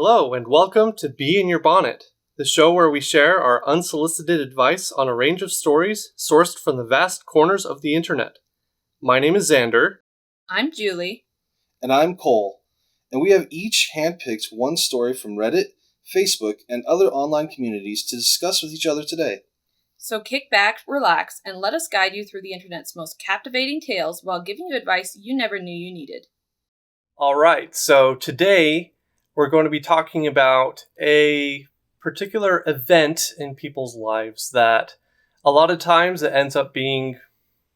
Hello, and welcome to Bee in Your Bonnet, the show where we share our unsolicited advice on a range of stories sourced from the vast corners of the internet. My name is Zander. I'm Julie. And I'm Cole. And we have each handpicked one story from Reddit, Facebook, and other online communities to discuss with each other today. So kick back, relax, and let us guide you through the internet's most captivating tales while giving you advice you never knew you needed. All right, so today we're going to be talking about a particular event in people's lives that a lot of times it ends up being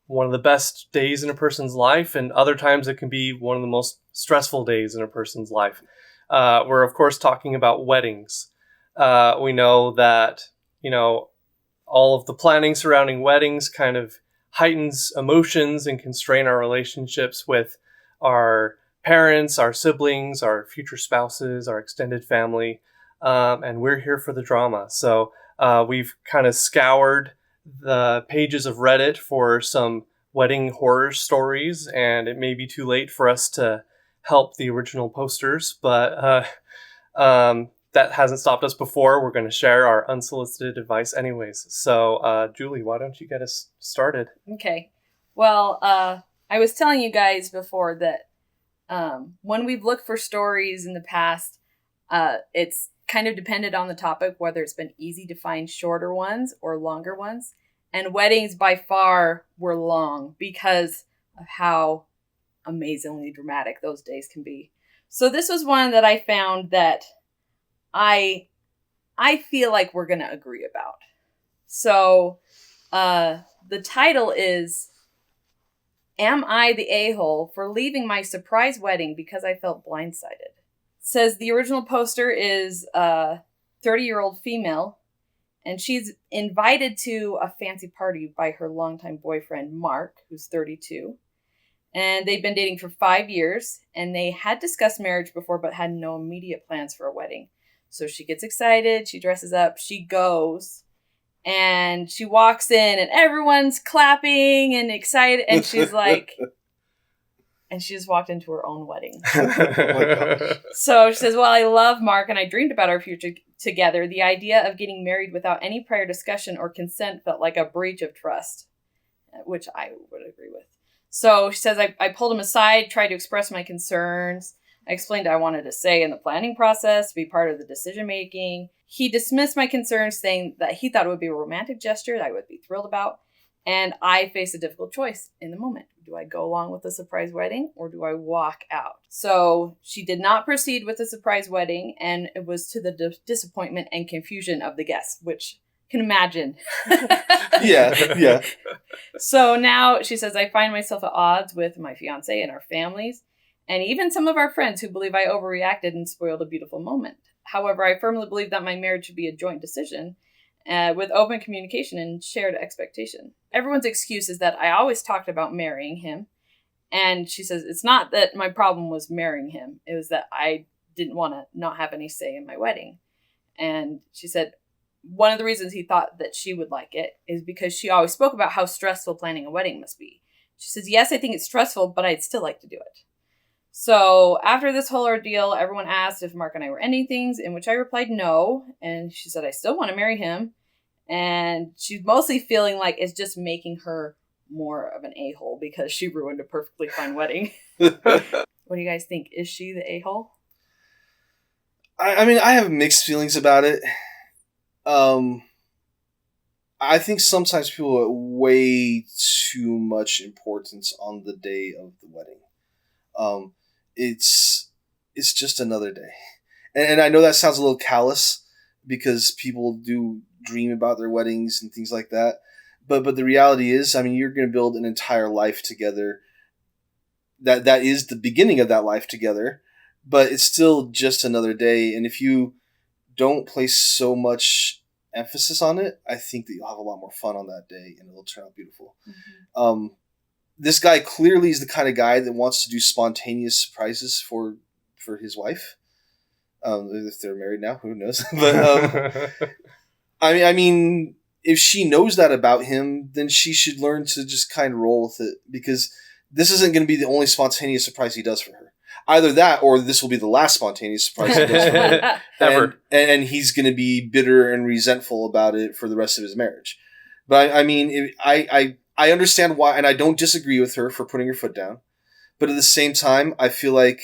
one of the best days in a person's life, and other times it can be one of the most stressful days in a person's life. We're, of course, talking about weddings. We know that, all of the planning surrounding weddings kind of heightens emotions and can strain our relationships with our parents, our siblings, our future spouses, our extended family, and we're here for the drama. So we've kind of scoured the pages of Reddit for some wedding horror stories, and it may be too late for us to help the original posters, but that hasn't stopped us before. We're going to share our unsolicited advice anyways. So Julie, why don't you get us started? Okay. Well, I was telling you guys before that when we've looked for stories in the past, it's kind of depended on the topic, whether it's been easy to find shorter ones or longer ones. And weddings by far were long because of how amazingly dramatic those days can be. So this was one that I found that I feel like we're going to agree about. So the title is, Am I the A-hole for leaving my surprise wedding because I felt blindsided? It says the original poster is a 30-year-old female, and she's invited to a fancy party by her longtime boyfriend, Mark, who's 32. And they've been dating for 5 years, and they had discussed marriage before but had no immediate plans for a wedding. So she gets excited, she dresses up, she goes, and she walks in, and everyone's clapping and excited, and she's like, and she just walked into her own wedding. Oh my gosh. So she says, well, I love Mark, and I dreamed about our future together. The idea of getting married without any prior discussion or consent felt like a breach of trust, which I would agree with. So she says, I pulled him aside, tried to express my concerns. I explained I wanted a say in the planning process, to be part of the decision-making. He dismissed my concerns, saying that he thought it would be a romantic gesture that I would be thrilled about. And I faced a difficult choice in the moment. Do I go along with the surprise wedding or do I walk out? So she did not proceed with the surprise wedding, and it was to the disappointment and confusion of the guests, which can imagine. Yeah. So now she says, I find myself at odds with my fiance and our families, and even some of our friends who believe I overreacted and spoiled a beautiful moment. However, I firmly believe that my marriage should be a joint decision with open communication and shared expectation. Everyone's excuse is that I always talked about marrying him. And she says, it's not that my problem was marrying him. It was that I didn't want to not have any say in my wedding. And she said, one of the reasons he thought that she would like it is because she always spoke about how stressful planning a wedding must be. She says, yes, I think it's stressful, but I'd still like to do it. So after this whole ordeal, everyone asked if Mark and I were ending things, in which I replied no. And she said, I still want to marry him. And she's mostly feeling like it's just making her more of an a-hole because she ruined a perfectly fine wedding. What do you guys think? Is she the a-hole? I mean, I have mixed feelings about it. I think sometimes people put way too much importance on the day of the wedding. It's just another day. And I know that sounds a little callous because people do dream about their weddings and things like that. But the reality is, I mean, you're going to build an entire life together. That is the beginning of that life together, but it's still just another day. And if you don't place so much emphasis on it, I think that you'll have a lot more fun on that day and it'll turn out beautiful. Mm-hmm. This guy clearly is the kind of guy that wants to do spontaneous surprises for his wife. If they're married now, who knows? But I mean, if she knows that about him, then she should learn to just kind of roll with it, because this isn't going to be the only spontaneous surprise he does for her. Either that, or this will be the last spontaneous surprise he does for her. Ever. And he's going to be bitter and resentful about it for the rest of his marriage. But I mean, I understand why, and I don't disagree with her for putting her foot down. But at the same time, I feel like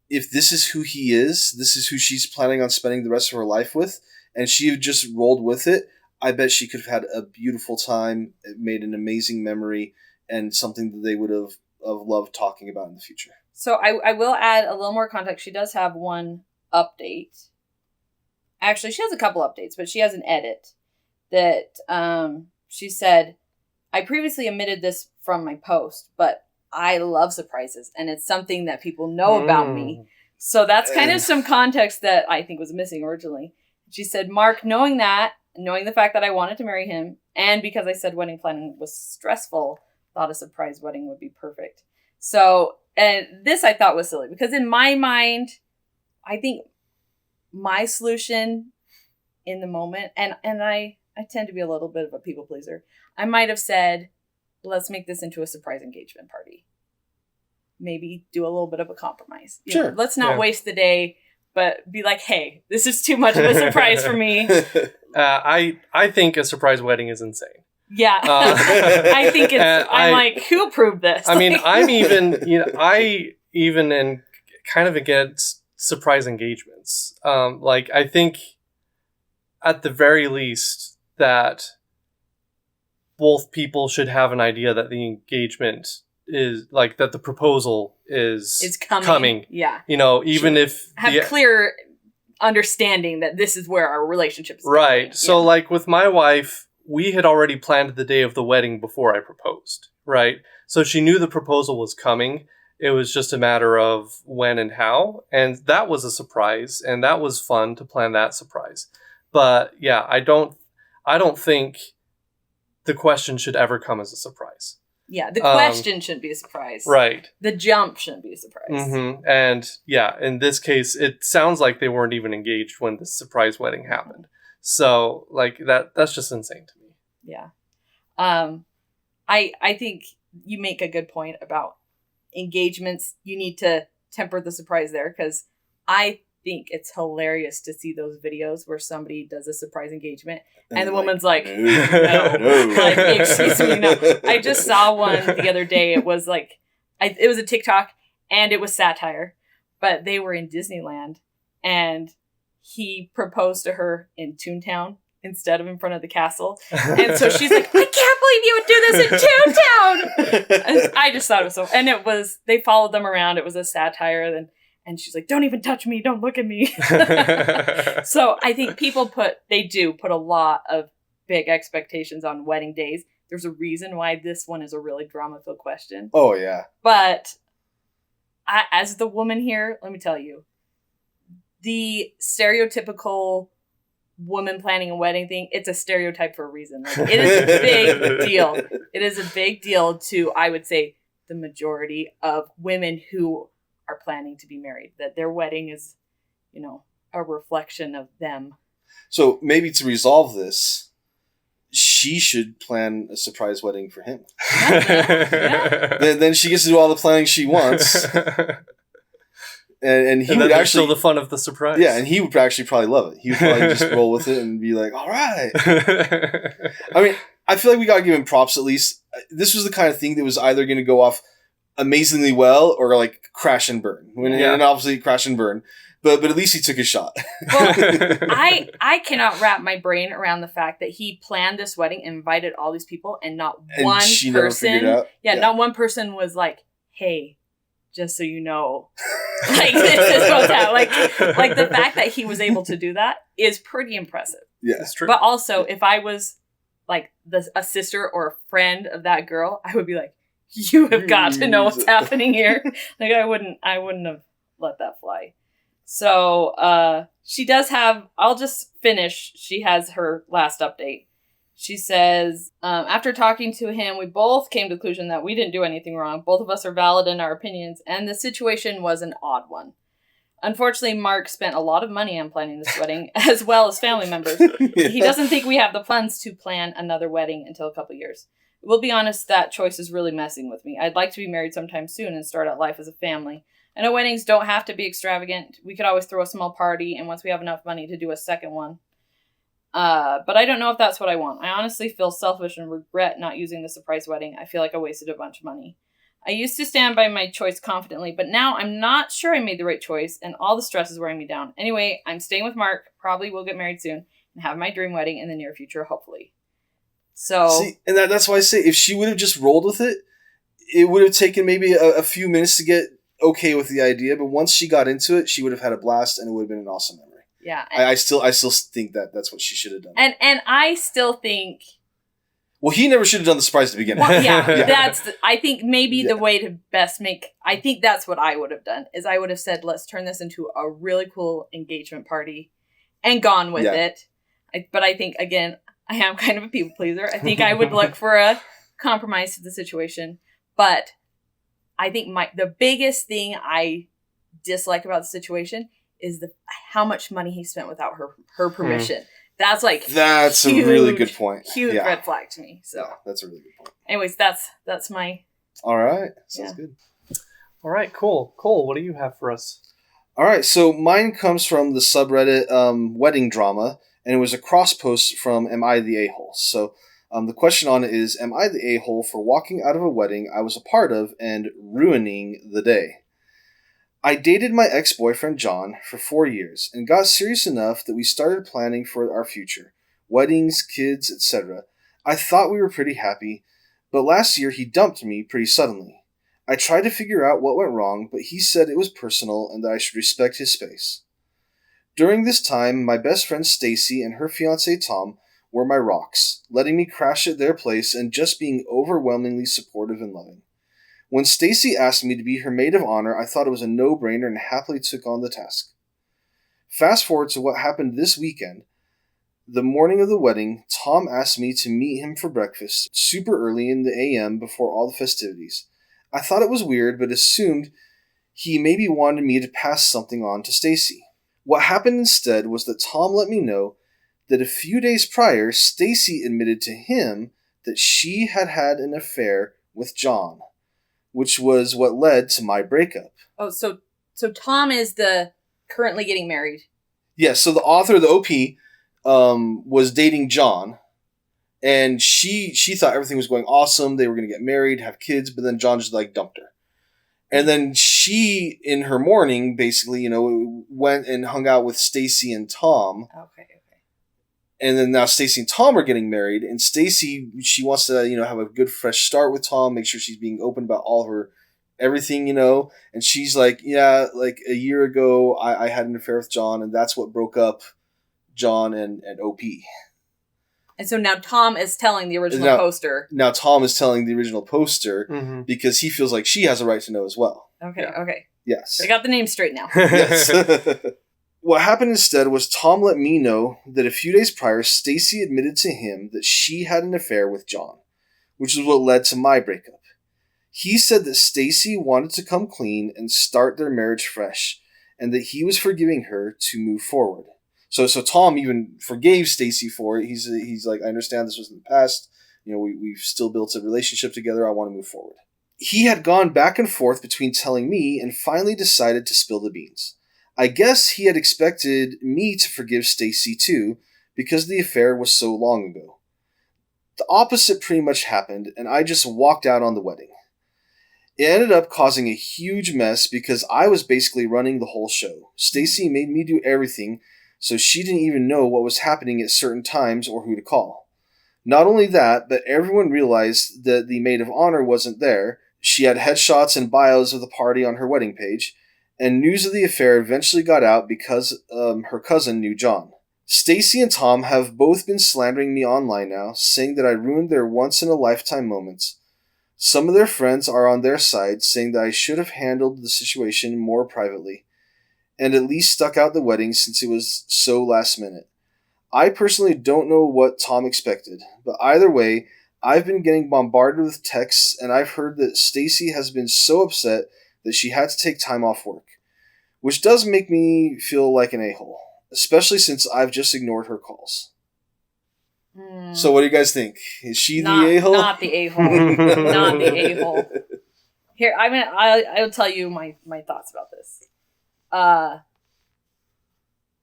if this is who he is, this is who she's planning on spending the rest of her life with, and she just rolled with it, I bet she could have had a beautiful time, made an amazing memory, and something that they would have loved talking about in the future. So I will add a little more context. She does have one update. Actually, she has a couple updates, but she has an edit that she said, I previously omitted this from my post, but I love surprises, and it's something that people know about me. So that's kind of some context that I think was missing originally. She said, Mark, knowing the fact that I wanted to marry him, and because I said wedding planning was stressful, thought a surprise wedding would be perfect. So, and this I thought was silly, because in my mind, I think my solution in the moment, and I tend to be a little bit of a people pleaser, I might have said, let's make this into a surprise engagement party. Maybe do a little bit of a compromise. Sure. Let's not waste the day, but be like, hey, this is too much of a surprise for me. I think a surprise wedding is insane. Yeah. I think I'm like, who approved this? I mean, I even am kind of against surprise engagements. I think at the very least that both people should have an idea that the engagement is that the proposal is coming. Yeah. Even if have clear understanding that this is where our relationship is right. going. So with my wife, we had already planned the day of the wedding before I proposed, right? So she knew the proposal was coming. It was just a matter of when and how. And that was a surprise, and that was fun to plan that surprise. But yeah, I don't think the question should ever come as a surprise. Yeah, the question shouldn't be a surprise. Right. The jump shouldn't be a surprise. Mm-hmm. And yeah, in this case, it sounds like they weren't even engaged when the surprise wedding happened. So that's just insane to me. Yeah. I think you make a good point about engagements. You need to temper the surprise there, because I think it's hilarious to see those videos where somebody does a surprise engagement and the woman's like, no. Like, excuse me, no. I just saw one the other day. It was it was a TikTok, and it was satire, but they were in Disneyland, and he proposed to her in Toontown instead of in front of the castle. And so she's like, I can't believe you would do this in Toontown. And I just thought it was so, and they followed them around. It was a satire. And she's like, don't even touch me. Don't look at me. So I think people do put a lot of big expectations on wedding days. There's a reason why this one is a really drama-filled question. Oh, yeah. But as the woman here, let me tell you, the stereotypical woman planning a wedding thing, it's a stereotype for a reason. It is a big deal. It is a big deal to, I would say, the majority of women who are planning to be married, that their wedding is, a reflection of them. So maybe to resolve this, she should plan a surprise wedding for him. Yeah. Then she gets to do all the planning she wants. And he would actually... still the fun of the surprise. Yeah, and he would actually probably love it. He would probably just roll with it and be like, all right. I mean, I feel like we got to give him props at least. This was the kind of thing that was either going to go off amazingly well or crash and burn. And obviously crash and burn. But at least he took his shot. Well, I cannot wrap my brain around the fact that he planned this wedding, invited all these people, and not one person... Never figured it out. Yeah, not one person was like, hey, just so you know, this is what's happening. Like the fact that he was able to do that is pretty impressive. Yeah, it's true. But also, if I was a sister or a friend of that girl, I would be like, you have got to know what's happening here. I wouldn't have let that fly. So she does have, I'll just finish. She has her last update. She says, after talking to him, we both came to the conclusion that we didn't do anything wrong. Both of us are valid in our opinions, and the situation was an odd one. Unfortunately, Mark spent a lot of money on planning this wedding, as well as family members. Yeah. He doesn't think we have the funds to plan another wedding until a couple years. We'll be honest, that choice is really messing with me. I'd like to be married sometime soon and start out life as a family. I know weddings don't have to be extravagant. We could always throw a small party, and once we have enough money to do a second one. But I don't know if that's what I want. I honestly feel selfish and regret not using the surprise wedding. I feel like I wasted a bunch of money. I used to stand by my choice confidently, but now I'm not sure I made the right choice, and all the stress is wearing me down. Anyway, I'm staying with Mark. Probably will get married soon and have my dream wedding in the near future, hopefully. So see, and that's why I say if she would have just rolled with it, it would have taken maybe a few minutes to get okay with the idea. But once she got into it, she would have had a blast, and it would have been an awesome memory. yeah, I still think that's what she should have done. and I still think. Well, he never should have done the surprise at the beginning. Well, yeah, I think maybe the way to best I think that's what I would have done, is I would have said, let's turn this into a really cool engagement party and gone with it. But I think, again, I am kind of a people pleaser. I think I would look for a compromise to the situation. But I think the biggest thing I dislike about the situation is how much money he spent without her permission. That's huge, a really good point. Huge red flag to me. So that's a really good point. Anyways, that's my. All right, sounds good. All right, cool. Cole, what do you have for us? All right, so mine comes from the subreddit Wedding Drama, and it was a cross post from Am I the A-hole? So the question on it is, am I the a-hole for walking out of a wedding I was a part of and ruining the day? I dated my ex-boyfriend John for 4 years and got serious enough that we started planning for our future. Weddings, kids, etc. I thought we were pretty happy, but last year he dumped me pretty suddenly. I tried to figure out what went wrong, but he said it was personal and that I should respect his space. During this time, my best friend Stacy and her fiancé Tom were my rocks, letting me crash at their place and just being overwhelmingly supportive and loving. When Stacy asked me to be her maid of honor, I thought it was a no-brainer and happily took on the task. Fast forward to what happened this weekend. The morning of the wedding, Tom asked me to meet him for breakfast super early in the AM before all the festivities. I thought it was weird, but assumed he maybe wanted me to pass something on to Stacy. What happened instead was that Tom let me know that a few days prior, Stacy admitted to him that she had had an affair with John, which was what led to my breakup. Oh, so Tom is the currently getting married. Yes, so the author of the OP was dating John, and she thought everything was going awesome. They were going to get married, have kids, but then John just dumped her. And then she, in her mourning, basically, went and hung out with Stacy and Tom. Okay. And then now Stacy and Tom are getting married, and Stacy, she wants to, have a good fresh start with Tom, make sure she's being open about all her everything, and she's like, yeah, like a year ago, I had an affair with John, and that's what broke up John and OP. And so now Tom is telling the original poster. Now Tom is telling the original poster because he feels like she has a right to know as well. Okay. Yes. I got the name straight now. Yes. What happened instead was Tom let me know that a few days prior, Stacy admitted to him that she had an affair with John, which is what led to my breakup. He said that Stacy wanted to come clean and start their marriage fresh, and that he was forgiving her to move forward. So Tom even forgave Stacy for it. He's like, I understand this was in the past. We've still built a relationship together. I want to move forward. He had gone back and forth between telling me and finally decided to spill the beans. I guess he had expected me to forgive Stacy too, because the affair was so long ago. The opposite pretty much happened, and I just walked out on the wedding. It ended up causing a huge mess because I was basically running the whole show. Stacy made me do everything, so she didn't even know what was happening at certain times or who to call. Not only that, but everyone realized that the maid of honor wasn't there. She had headshots and bios of the party on her wedding page, and news of the affair eventually got out because her cousin knew John. Stacy and Tom have both been slandering me online now, saying that I ruined their once-in-a-lifetime moments. Some of their friends are on their side, saying that I should have handled the situation more privately, and at least stuck out the wedding since it was so last minute. I personally don't know what Tom expected, but either way, I've been getting bombarded with texts, and I've heard that Stacy has been so upset that she had to take time off work, which does make me feel like an a-hole, especially since I've just ignored her calls. So what do you guys think? Is she the a-hole? Not the a-hole. Not the a-hole. Here, I'll tell you my thoughts about this.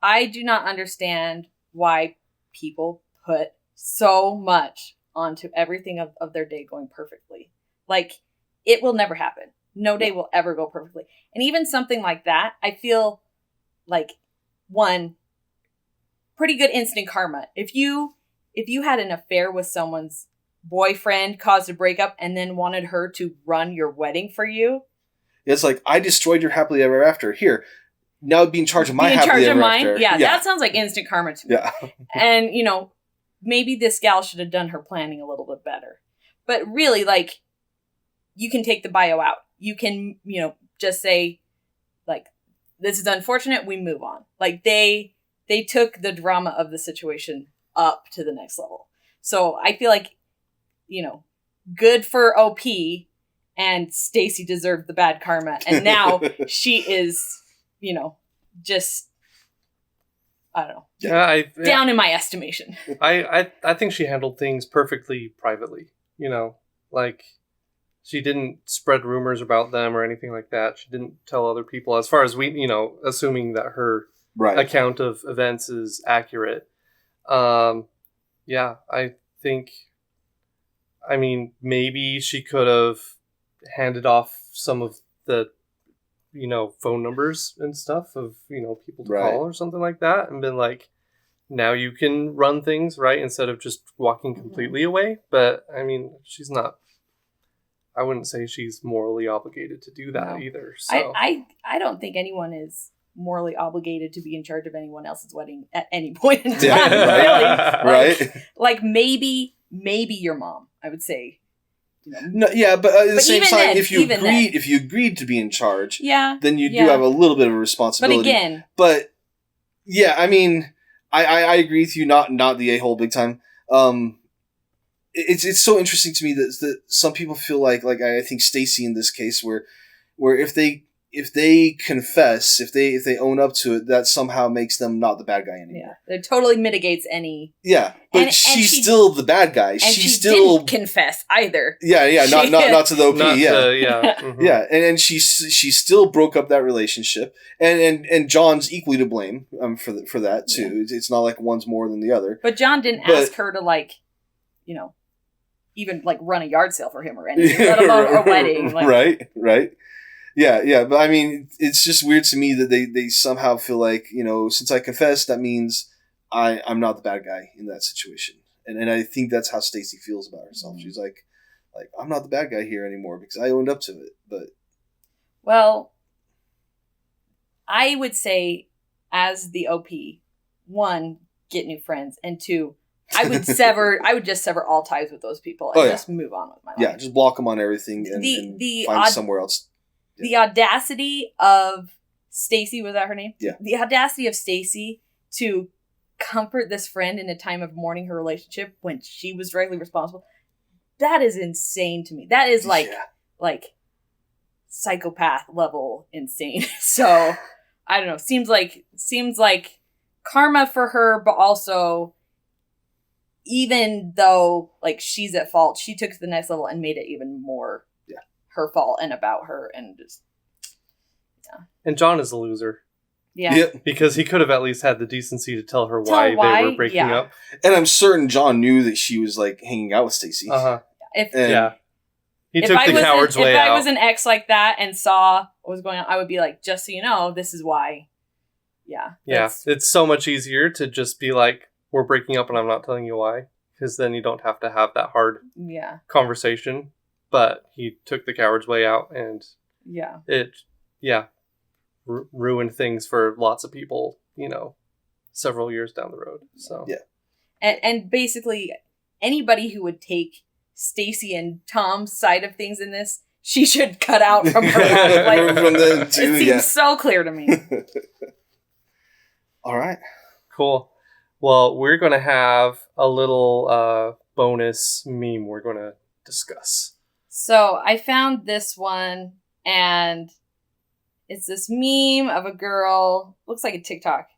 I do not understand why people put so much onto everything of their day going perfectly. Like, it will never happen. No day will ever go perfectly. And even something like that, I feel like, one, pretty good instant karma. If you had an affair with someone's boyfriend, caused a breakup, and then wanted her to run your wedding for you. It's like, I destroyed your happily ever after. Here, now be in charge of my happily ever after. Yeah, that sounds like instant karma to me. Yeah. And, maybe this gal should have done her planning a little bit better. But really, like, you can take the bio out. You can, just say, like, this is unfortunate, we move on. Like, they took the drama of the situation up to the next level. So I feel like, good for OP, and Stacy deserved the bad karma. And now she is, just, I don't know. Yeah, down in my estimation. I think she handled things perfectly privately. Like, she didn't spread rumors about them or anything like that. She didn't tell other people, as far as we, assuming that her account of events is accurate. Yeah, I think, maybe she could have handed off some of the, phone numbers and stuff of, people to call or something like that, and been like, now you can run things, right? Instead of just walking completely away. But, she's not, I wouldn't say she's morally obligated to do that either. So I don't think anyone is morally obligated to be in charge of anyone else's wedding at any point in time. Yeah, really. Right. Like maybe your mom, I would say. No, yeah, but at the same time, then, if you agreed to be in charge, then you do have a little bit of a responsibility. But again, I agree with you. Not the a-hole big time. It's so interesting to me that some people feel like I think Stacy in this case, where if they confess, if they own up to it, that somehow makes them not the bad guy anymore. Yeah, it totally mitigates any. Yeah, but she's still the bad guy. And she still didn't confess either. Yeah, not to the OP. Mm-hmm. And she still broke up that relationship, and John's equally to blame for that too. Yeah. It's not like one's more than the other. But John didn't ask her to even run a yard sale for him or anything, let alone a wedding. Right. Yeah, but it's just weird to me that they somehow feel like, since I confessed, that means I'm not the bad guy in that situation. And I think that's how Stacy feels about herself. Mm-hmm. She's like, I'm not the bad guy here anymore because I owned up to it. But well, I would say as the OP, one, get new friends, and two, I would just sever all ties with those people and just move on with my life. Yeah, just block them on everything and find somewhere else. The audacity of Stacy, was that her name? Yeah. The audacity of Stacy to comfort this friend in a time of mourning her relationship when she was directly responsible. That is insane to me. That is like psychopath level insane. So I don't know. Seems like karma for her, but also, even though she's at fault, she took it to the next level and made it even more her fault and about her, and just And John is a loser. Yeah. Because he could have at least had the decency to tell her why they were breaking up. And I'm certain John knew that she was hanging out with Stacy. Uh-huh. He took the coward's way out. If I was an ex like that and saw what was going on, I would be like, just so you know, this is why. Yeah. Yeah. It's so much easier to just be like, we're breaking up and I'm not telling you why. Because then you don't have to have that hard conversation. But he took the coward's way out, and it ruined things for lots of people, several years down the road. So and basically anybody who would take Stacy and Tom's side of things in this, she should cut out from her life. From them too, it seems so clear to me. All right, cool. Well, we're going to have a little bonus meme we're going to discuss. So I found this one, and it's this meme of a girl, looks like a TikTok.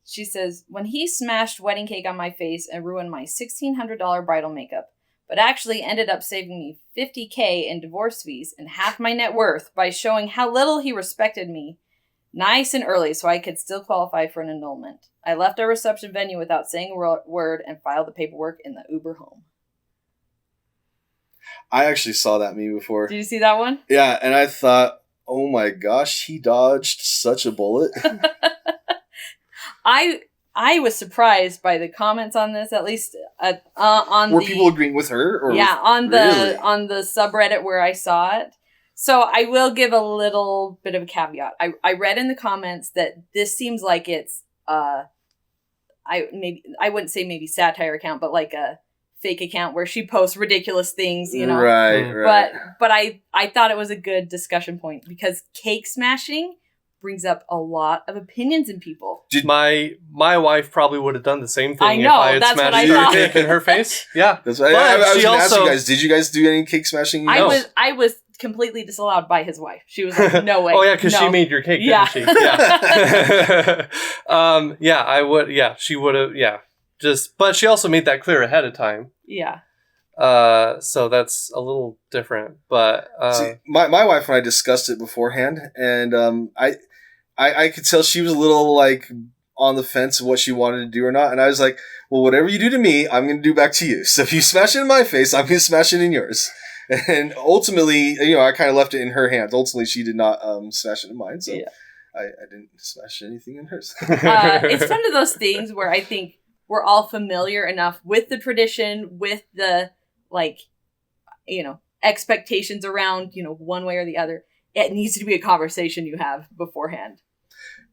She says, when he smashed wedding cake on my face and ruined my $1,600 bridal makeup, but actually ended up saving me $50K in divorce fees and half my net worth by showing how little he respected me nice and early so I could still qualify for an annulment. I left our reception venue without saying a word and filed the paperwork in the Uber home. I actually saw that meme before. Did you see that one? Yeah, and I thought, oh my gosh, he dodged such a bullet. I was surprised by the comments on this, at least on Were people agreeing with her? Or yeah, on really? the subreddit where I saw it. So I will give a little bit of a caveat. I read in the comments that this seems like it's I wouldn't say maybe satire account, but like a fake account where she posts ridiculous things, you know. Right. But I thought it was a good discussion point because cake smashing brings up a lot of opinions in people. My wife probably would have done the same thing I know, if I had that's what I smashed her thought. cake in her face. Yeah. That's right. But I was she going to ask you also- guys, did you guys do any cake smashing? I was completely disallowed by his wife. She was like, no way. Oh yeah, because no. she made your cake, Yeah. didn't she? Yeah. Yeah, I would. Yeah, she would have. Yeah, but she also made that clear ahead of time. Yeah. So that's a little different. But See, my wife and I discussed it beforehand, and I could tell she was a little like on the fence of what she wanted to do or not, and I was like, well, whatever you do to me, I'm going to do back to you. So if you smash it in my face, I'm going to smash it in yours. And ultimately, I kind of left it in her hands. Ultimately, she did not smash it in mine, so yeah. I didn't smash anything in hers. It's one of those things where I think we're all familiar enough with the tradition, with the, expectations around, one way or the other. It needs to be a conversation you have beforehand.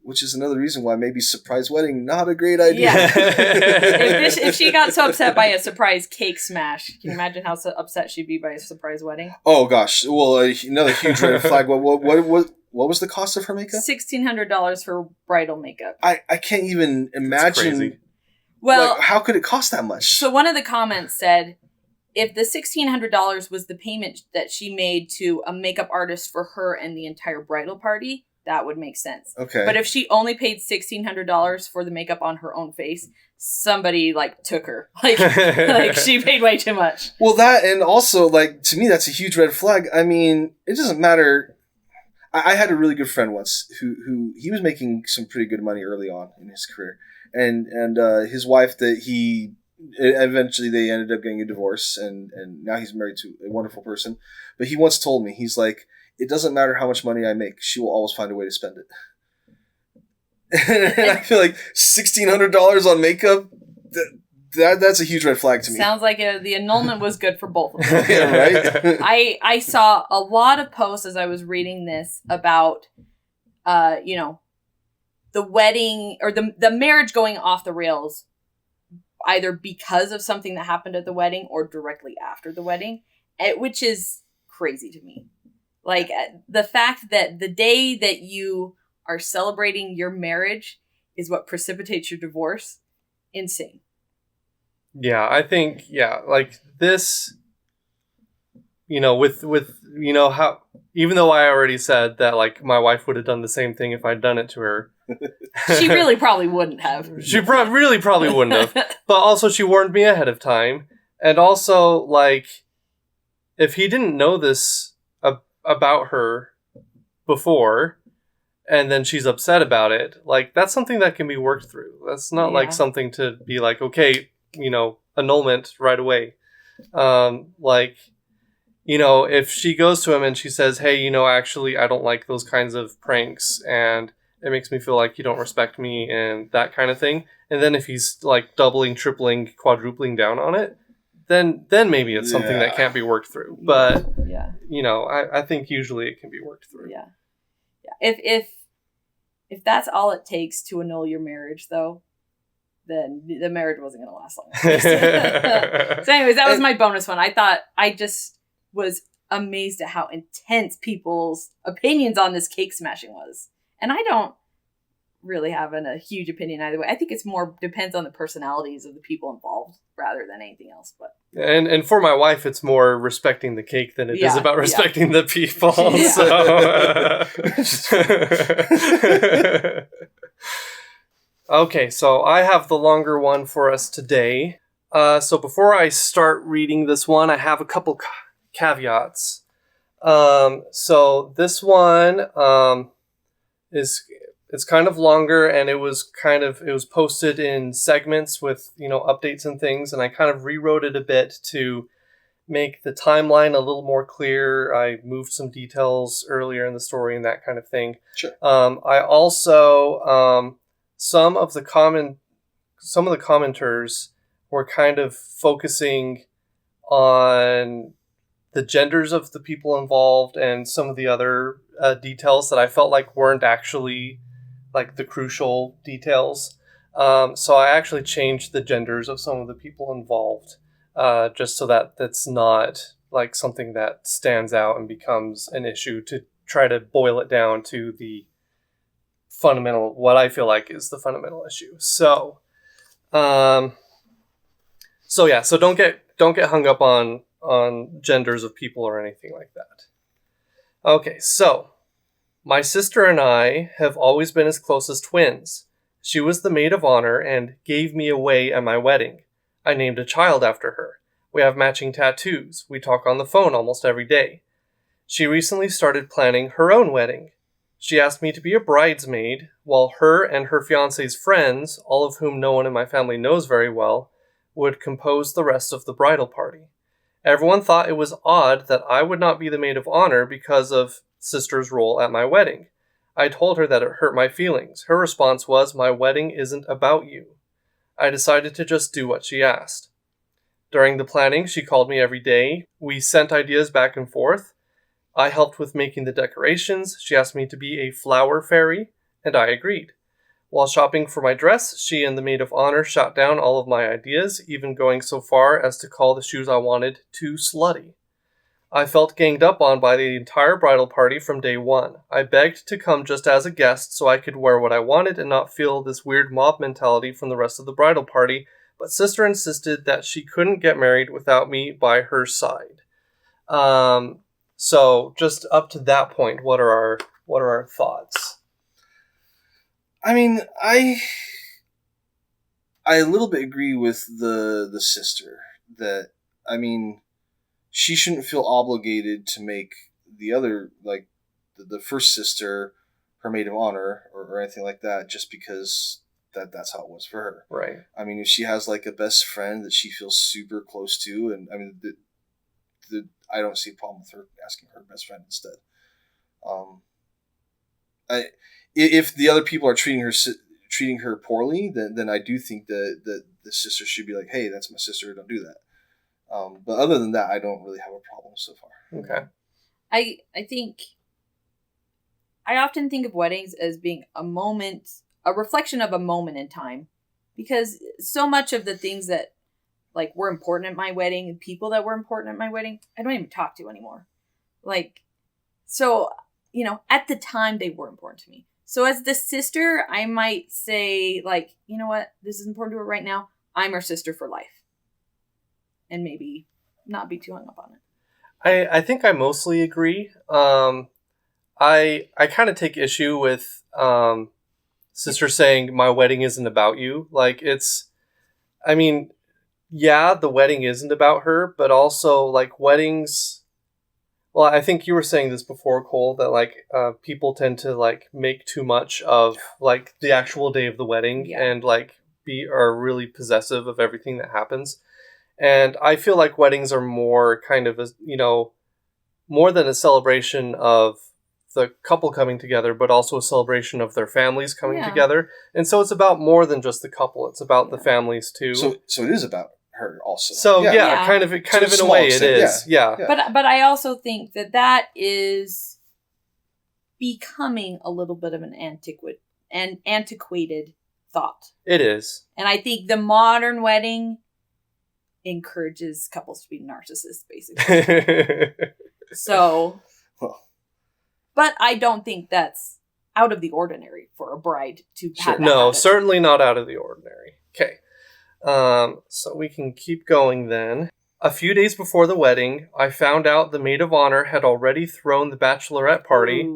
Which is another reason why maybe surprise wedding, not a great idea. Yeah. if she got so upset by a surprise cake smash, can you imagine how upset she'd be by a surprise wedding? Oh gosh. Well, another huge red flag. What was the cost of her makeup? $1,600 for bridal makeup. I can't even imagine. Well, how could it cost that much? So one of the comments said, if the $1,600 was the payment that she made to a makeup artist for her and the entire bridal party, that would make sense. Okay. But if she only paid $1,600 for the makeup on her own face, somebody took her. She paid way too much. Well, that, and also to me that's a huge red flag. I mean, it doesn't matter. I had a really good friend once who he was making some pretty good money early on in his career, and his wife eventually they ended up getting a divorce, and now he's married to a wonderful person. But he once told me, he's like, it doesn't matter how much money I make, she will always find a way to spend it. And I feel like $1,600 on makeup, that's a huge red flag to me. Sounds like the annulment was good for both of them. Yeah, right? I saw a lot of posts as I was reading this about, the wedding or the marriage going off the rails, either because of something that happened at the wedding or directly after the wedding, which is crazy to me. The fact that the day that you are celebrating your marriage is what precipitates your divorce, insane. Yeah, I think, this, with how, even though I already said that, my wife would have done the same thing if I'd done it to her. She really probably wouldn't have. She really probably wouldn't have. But also she warned me ahead of time. And also, if he didn't know this about her before, and then she's upset about it, that's something that can be worked through. That's not something to be okay, annulment right away. If she goes to him and she says, hey, actually I don't like those kinds of pranks, and it makes me feel like you don't respect me and that kind of thing. And then if he's doubling, tripling, quadrupling down on it, then maybe it's something that can't be worked through. But, I think usually it can be worked through. Yeah. If that's all it takes to annul your marriage, though, then the marriage wasn't going to last long. So anyways, that was my bonus one. I just was amazed at how intense people's opinions on this cake smashing was. And I don't really have a huge opinion either way. I think it's more depends on the personalities of the people involved rather than anything else. But and for my wife, it's more respecting the cake than it is about respecting the people. Yeah. So, okay, so I have the longer one for us today. So before I start reading this one, I have a couple caveats. So this one is it's kind of longer, and it was posted in segments with updates and things, and I kind of rewrote it a bit to make the timeline a little more clear. I moved some details earlier in the story and that kind of thing. Sure. I also some of the commenters were kind of focusing on the genders of the people involved and some of the other details that I felt like weren't actually like the crucial details. So I actually changed the genders of some of the people involved, just so that that's not like something that stands out and becomes an issue, to try to boil it down to the fundamental, what I feel like is the fundamental issue. So, so don't get hung up on genders of people or anything like that. Okay, so my sister and I have always been as close as twins. She was the maid of honor and gave me away at my wedding. I named a child after her. We have matching tattoos. We talk on the phone almost every day. She recently started planning her own wedding. She asked me to be a bridesmaid, while her and her fiancé's friends, all of whom no one in my family knows very well, would compose the rest of the bridal party. Everyone thought it was odd that I would not be the maid of honor because of sister's role at my wedding. I told her that it hurt my feelings. Her response was, "My wedding isn't about you." I decided to just do what she asked. During the planning, she called me every day. We sent ideas back and forth. I helped with making the decorations. She asked me to be a flower fairy, and I agreed. While shopping for my dress, she and the maid of honor shot down all of my ideas, even going so far as to call the shoes I wanted too slutty. I felt ganged up on by the entire bridal party from day one. I begged to come just as a guest so I could wear what I wanted and not feel this weird mob mentality from the rest of the bridal party, but sister insisted that she couldn't get married without me by her side. So just up to that point, what are our thoughts? I mean, I a little bit agree with the sister that, I mean, she shouldn't feel obligated to make the other, like the first sister, her maid of honor or anything like that, just because that's how it was for her. Right. I mean, if she has like a best friend that she feels super close to, and I mean, I don't see a problem with her asking her best friend instead. If the other people are treating her poorly, then I do think that the sister should be like, "Hey, that's my sister. Don't do that." But other than that, I don't really have a problem so far. Okay. I think I often think of weddings as being a reflection of a moment in time, because so much of the things that like were important at my wedding and people that were important at my wedding, I don't even talk to anymore. Like, so, at the time they were important to me. So as the sister, I might say, like, you know what, this is important to her right now. I'm her sister for life. And maybe not be too hung up on it. I think I mostly agree. I kind of take issue with sister saying my wedding isn't about you. Like, I mean, yeah, the wedding isn't about her, but also like weddings. Well, I think you were saying this before, Cole, that like people tend to like make too much of like the actual day of the wedding, and like are really possessive of everything that happens. And I feel like weddings are more kind of more than a celebration of the couple coming together, but also a celebration of their families coming together. And so it's about more than just the couple; it's about the families too. So it is about her also. So kind of in a way it is. Yeah. But I also think that is becoming a little bit of an antiquated thought. It is. And I think the modern wedding encourages couples to be narcissists, basically. So, but I don't think that's out of the ordinary for a bride to have that. No, certainly not out of the ordinary. Okay. So we can keep going then. A few days before the wedding, I found out the maid of honor had already thrown the bachelorette party,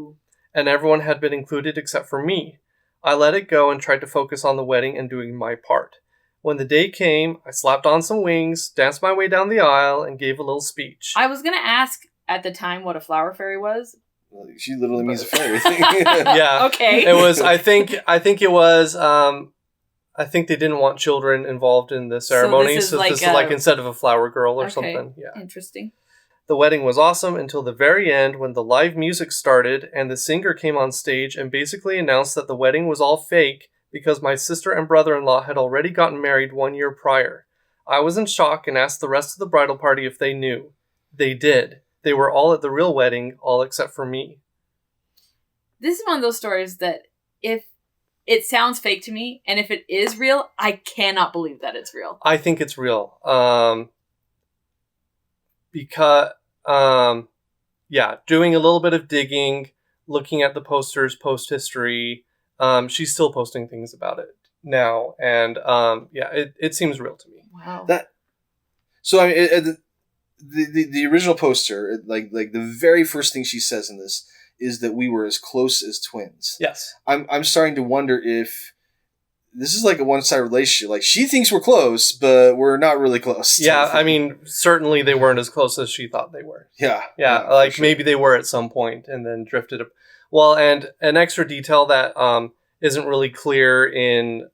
and everyone had been included except for me. I let it go and tried to focus on the wedding and doing my part. When the day came, I slapped on some wings, danced my way down the aisle, and gave a little speech. I was going to ask at the time what a flower fairy was. She literally means a fairy. Yeah. Okay. It was, I think it was, I think they didn't want children involved in the ceremony, so this is like instead of a flower girl or something. Yeah. Interesting. The wedding was awesome until the very end when the live music started and the singer came on stage and basically announced that the wedding was all fake because my sister and brother-in-law had already gotten married 1 year prior. I was in shock and asked the rest of the bridal party if they knew. They did. They were all at the real wedding, all except for me. This is one of those stories that if it sounds fake to me, and if it is real, I cannot believe that it's real. I think it's real. Because, doing a little bit of digging, looking at the posters, post history, she's still posting things about it now, and it seems real to me. Wow. So I mean, the original poster, like the very first thing she says in this is that we were as close as twins. Yes. I'm starting to wonder if this is like a one-sided relationship. Like, she thinks we're close, but we're not really close. Yeah, I mean, certainly they weren't as close as she thought they were. Yeah, like sure. Maybe they were at some point and then drifted. Well, and an extra detail that isn't really clear in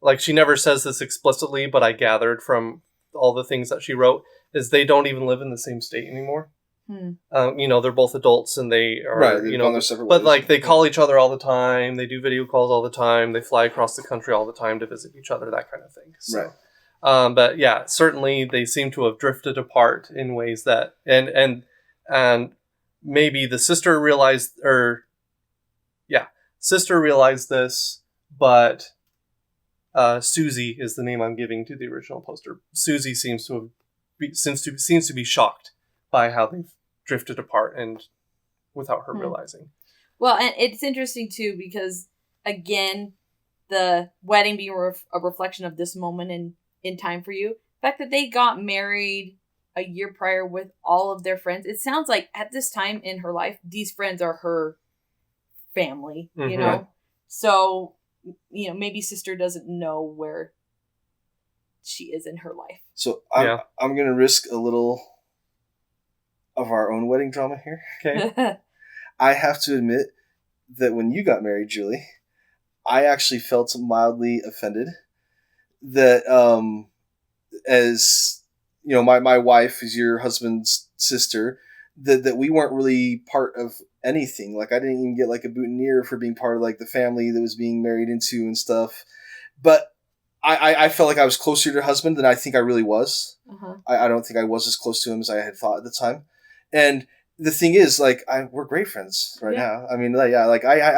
like, she never says this explicitly, but I gathered from all the things that she wrote is they don't even live in the same state anymore. They're both adults and they are, right, gone their separate but ways. like they call each other all the time. They do video calls all the time. They fly across the country all the time to visit each other, that kind of thing. So, right. But yeah, certainly they seem to have drifted apart in ways that, and maybe the sister realized this, but Susie is the name I'm giving to the original poster. Susie seems to be shocked by how they've drifted apart and without her realizing. Well, and it's interesting too because again, the wedding being a reflection of this moment in time for you, the fact that they got married a year prior with all of their friends, it sounds like at this time in her life, these friends are her family, you know? So, maybe sister doesn't know where she is in her life. So I'm going to risk a little of our own wedding drama here. Okay. I have to admit that when you got married, Julie, I actually felt mildly offended that, as my wife is your husband's sister, that we weren't really part of anything. Like, I didn't even get like a boutonniere for being part of like the family that was being married into and stuff. But I felt like I was closer to your husband than I think I really was. I don't think I was as close to him as I had thought at the time. And the thing is, like, we're great friends right now. I mean, I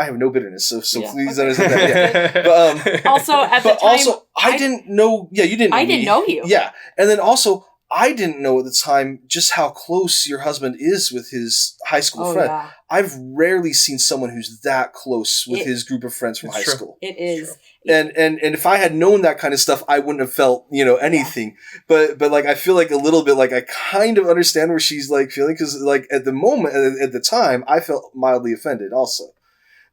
have no bitterness, so please understand that. Yeah. But also at the time, also I didn't know. Yeah, you didn't. Know I didn't know you. Yeah, and then also I didn't know at the time just how close your husband is with his high school friend. Yeah. I've rarely seen someone who's that close with his group of friends from high school. It is. And if I had known that kind of stuff, I wouldn't have felt, anything. Yeah. But like, I feel like a little bit like I kind of understand where she's like feeling, because like at the moment, at the time, I felt mildly offended also.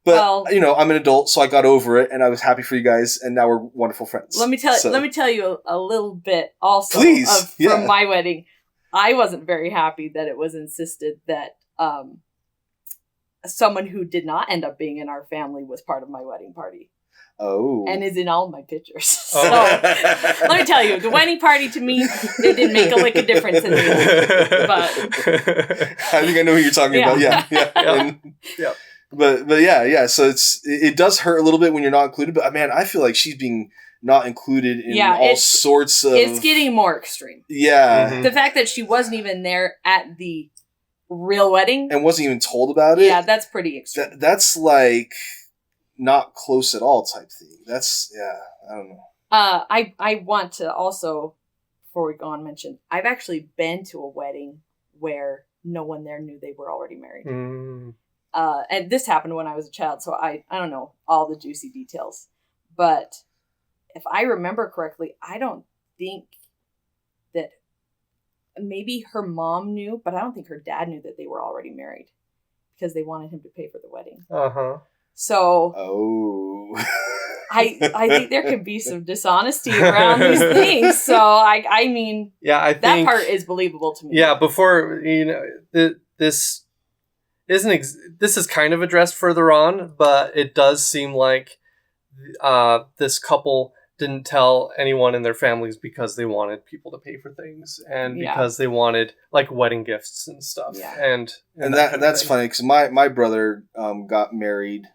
But I'm an adult, so I got over it, and I was happy for you guys, and now we're wonderful friends. Let me tell you a little bit also Please. From my wedding. I wasn't very happy that it was insisted that someone who did not end up being in our family was part of my wedding party. Oh. And is in all my pictures. So let me tell you, the wedding party to me, it didn't make a lick of difference in the end. But I think I know who you're talking about. Yeah. Yeah. But yeah. So it does hurt a little bit when you're not included. But man, I feel like she's being not included in all sorts of. It's getting more extreme. Yeah. Mm-hmm. The fact that she wasn't even there at the real wedding and wasn't even told about it. Yeah, that's pretty extreme. That's like not close at all type thing. That's I don't know. I want to also, before we go on, mention I've actually been to a wedding where no one there knew they were already married. And this happened when I was a child, so I don't know all the juicy details. But if I remember correctly, I don't think that maybe her mom knew, but I don't think her dad knew that they were already married because they wanted him to pay for the wedding. Uh-huh. So I think there could be some dishonesty around these things. So I mean, I that think part is believable to me. Yeah, before this this is kind of addressed further on, but it does seem like this couple didn't tell anyone in their families because they wanted people to pay for things and because they wanted like wedding gifts and stuff. Yeah. And that's funny because my brother got married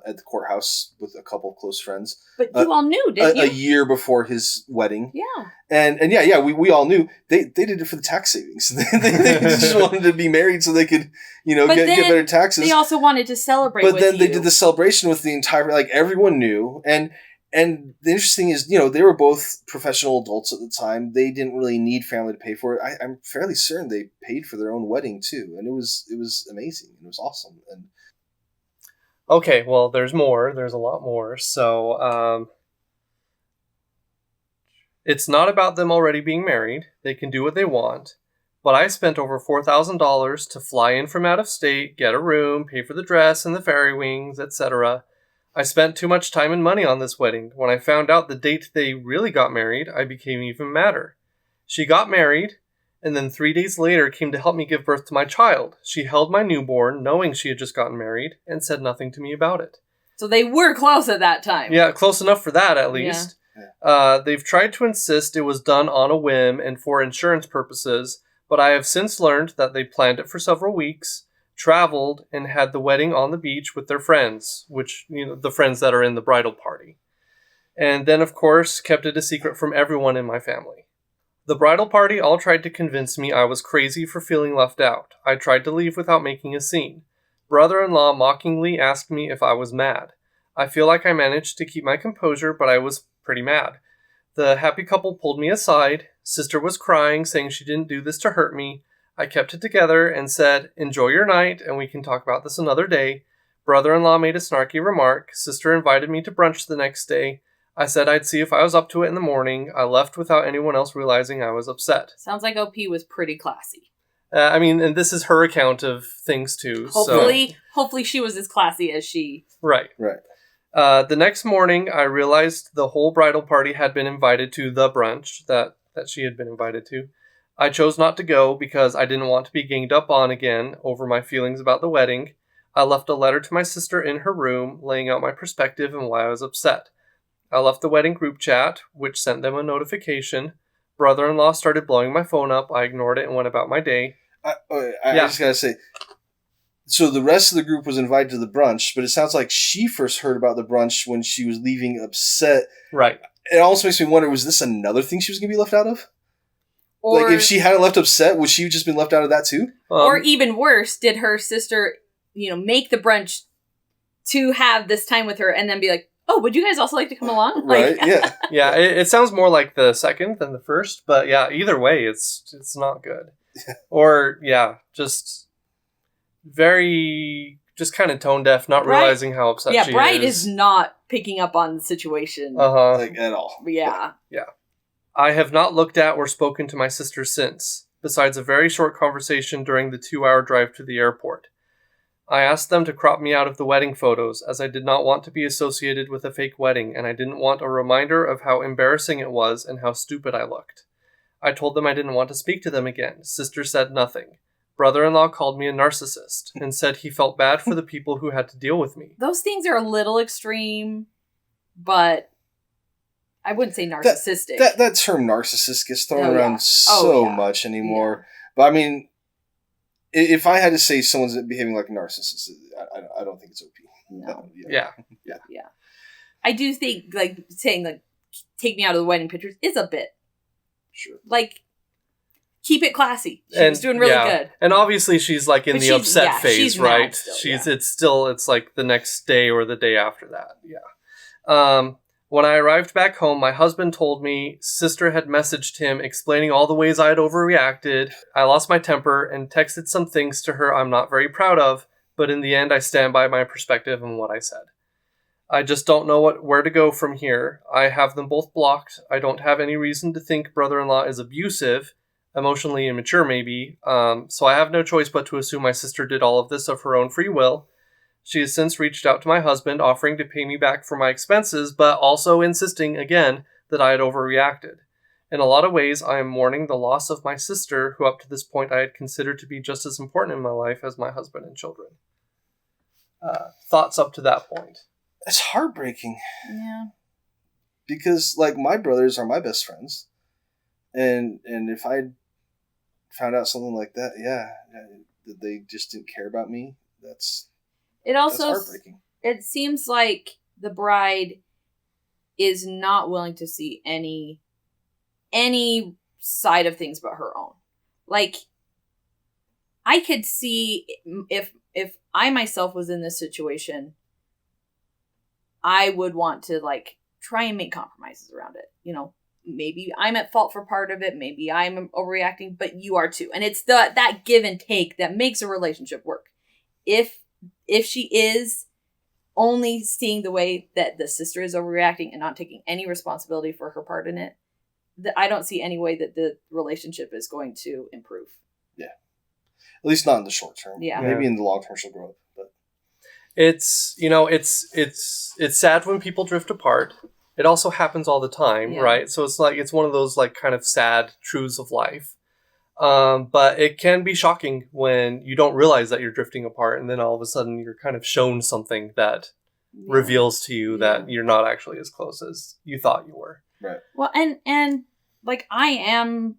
at the courthouse with a couple of close friends. But you all knew, didn't you? A year before his wedding. Yeah. And we all knew they did it for the tax savings. they just wanted to be married so they could, get better taxes. They also wanted to celebrate But with then they you. did the celebration with the entire, like everyone knew. And the interesting is, they were both professional adults at the time. They didn't really need family to pay for it. I'm fairly certain they paid for their own wedding too. And it was amazing. It was awesome. And okay, well, there's more. There's a lot more. So, it's not about them already being married. They can do what they want. But I spent over $4,000 to fly in from out of state, get a room, pay for the dress and the fairy wings, etc. I spent too much time and money on this wedding. When I found out the date they really got married, I became even madder. She got married, and then 3 days later came to help me give birth to my child. She held my newborn, knowing she had just gotten married, and said nothing to me about it. So they were close at that time. Yeah, close enough for that, at least. Yeah. They've tried to insist it was done on a whim and for insurance purposes, but I have since learned that they planned it for several weeks, traveled, and had the wedding on the beach with their friends, which, the friends that are in the bridal party. And then, of course, kept it a secret from everyone in my family. The bridal party all tried to convince me I was crazy for feeling left out. I tried to leave without making a scene. Brother-in-law mockingly asked me if I was mad. I feel like I managed to keep my composure, but I was pretty mad. The happy couple pulled me aside. Sister was crying, saying she didn't do this to hurt me. I kept it together and said, enjoy your night, and we can talk about this another day. Brother-in-law made a snarky remark. Sister invited me to brunch the next day. I said I'd see if I was up to it in the morning. I left without anyone else realizing I was upset. Sounds like OP was pretty classy. And this is her account of things too. Hopefully she was as classy as she... Right. The next morning, I realized the whole bridal party had been invited to the brunch that she had been invited to. I chose not to go because I didn't want to be ganged up on again over my feelings about the wedding. I left a letter to my sister in her room, laying out my perspective and why I was upset. I left the wedding group chat, which sent them a notification. Brother-in-law started blowing my phone up. I ignored it and went about my day. I just gotta say, so the rest of the group was invited to the brunch, but it sounds like she first heard about the brunch when she was leaving upset. Right. It almost makes me wonder, was this another thing she was going to be left out of? Or, like, if she hadn't left upset, would she have just been left out of that too? Or even worse, did her sister, make the brunch to have this time with her and then be like, oh, would you guys also like to come along? Right, yeah. Yeah, it sounds more like the second than the first, but yeah, either way, it's not good. Or, just very, just kind of tone deaf, not realizing how upset she is. Yeah, Bright is not picking up on the situation. Like, at all. Yeah. I have not looked at or spoken to my sister since, besides a very short conversation during the 2-hour drive to the airport. I asked them to crop me out of the wedding photos, as I did not want to be associated with a fake wedding, and I didn't want a reminder of how embarrassing it was and how stupid I looked. I told them I didn't want to speak to them again. Sister said nothing. Brother-in-law called me a narcissist, and said he felt bad for the people who had to deal with me. Those things are a little extreme, but I wouldn't say narcissistic. That term narcissist gets thrown around so much anymore. Yeah. But I mean, if I had to say someone's behaving like a narcissist, I don't think it's OP. No. Yeah. I do think, saying, take me out of the wedding pictures is a bit. Sure. Keep it classy. She was doing really good. And obviously she's in the upset phase, she's right? Still, it's the next day or the day after that. Yeah. When I arrived back home, my husband told me sister had messaged him explaining all the ways I had overreacted. I lost my temper and texted some things to her I'm not very proud of, but in the end I stand by my perspective and what I said. I just don't know where to go from here. I have them both blocked. I don't have any reason to think brother-in-law is abusive, emotionally immature maybe, so I have no choice but to assume my sister did all of this of her own free will. She has since reached out to my husband, offering to pay me back for my expenses, but also insisting, again, that I had overreacted. In a lot of ways, I am mourning the loss of my sister, who up to this point I had considered to be just as important in my life as my husband and children. Thoughts up to that point? It's heartbreaking. Yeah. Because, like, my brothers are my best friends. And if I found out something like that, that they just didn't care about me, that's heartbreaking. It seems like the bride is not willing to see any side of things but her own. Like, I could see if I myself was in this situation, I would want to, like, try and make compromises around it. You know, maybe I'm at fault for part of it, maybe I'm overreacting, but you are too. And it's that give and take that makes a relationship work. If she is only seeing the way that the sister is overreacting and not taking any responsibility for her part in it, I don't see any way that the relationship is going to improve. Yeah. At least not in the short term. Yeah. Maybe in the long term she'll grow up. But it's sad when people drift apart. It also happens all the time, right? So it's one of those, like, kind of sad truths of life. But it can be shocking when you don't realize that you're drifting apart, and then all of a sudden you're kind of shown something that reveals to you that you're not actually as close as you thought you were. Right. Well, and like, I am,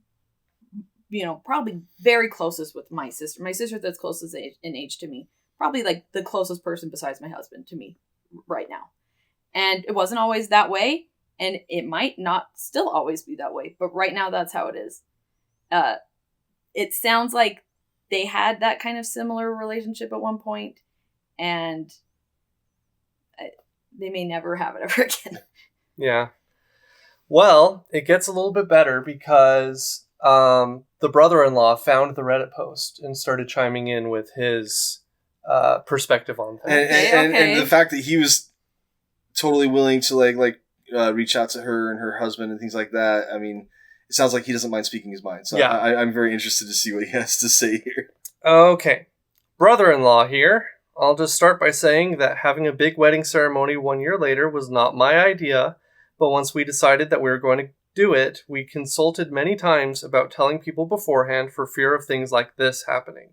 probably very closest with my sister. My sister that's closest in age to me. Probably, like, the closest person besides my husband to me right now. And it wasn't always that way, and it might not still always be that way, but right now that's how it is. It sounds like they had that kind of similar relationship at one point, and they may never have it ever again. Yeah. Well, it gets a little bit better because the brother-in-law found the Reddit post and started chiming in with his perspective on things. And the fact that he was totally willing to like reach out to her and her husband and things like that. I mean, it sounds like he doesn't mind speaking his mind. So yeah. I'm very interested to see what he has to say here. Okay. Brother-in-law here. I'll just start by saying that having a big wedding ceremony 1 year later was not my idea, but once we decided that we were going to do it, we consulted many times about telling people beforehand for fear of things like this happening.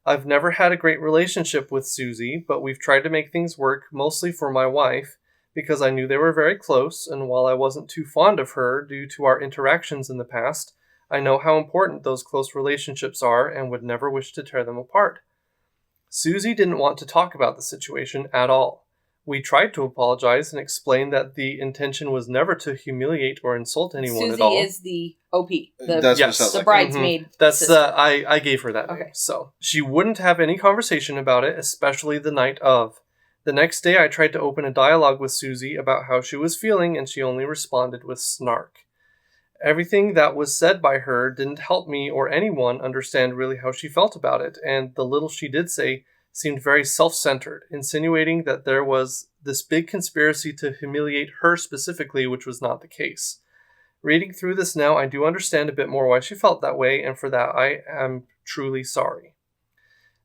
I've never had a great relationship with Susie, but we've tried to make things work, mostly for my wife, because I knew they were very close, and while I wasn't too fond of her due to our interactions in the past, I know how important those close relationships are and would never wish to tear them apart. Susie didn't want to talk about the situation at all. We tried to apologize and explain that the intention was never to humiliate or insult anyone at all. Susie is the OP, the bridesmaid. Mm-hmm. That's I gave her that name. So she wouldn't have any conversation about it, especially the night of. The next day, I tried to open a dialogue with Susie about how she was feeling, and she only responded with snark. Everything that was said by her didn't help me or anyone understand really how she felt about it, and the little she did say seemed very self-centered, insinuating that there was this big conspiracy to humiliate her specifically, which was not the case. Reading through this now, I do understand a bit more why she felt that way, and for that I am truly sorry.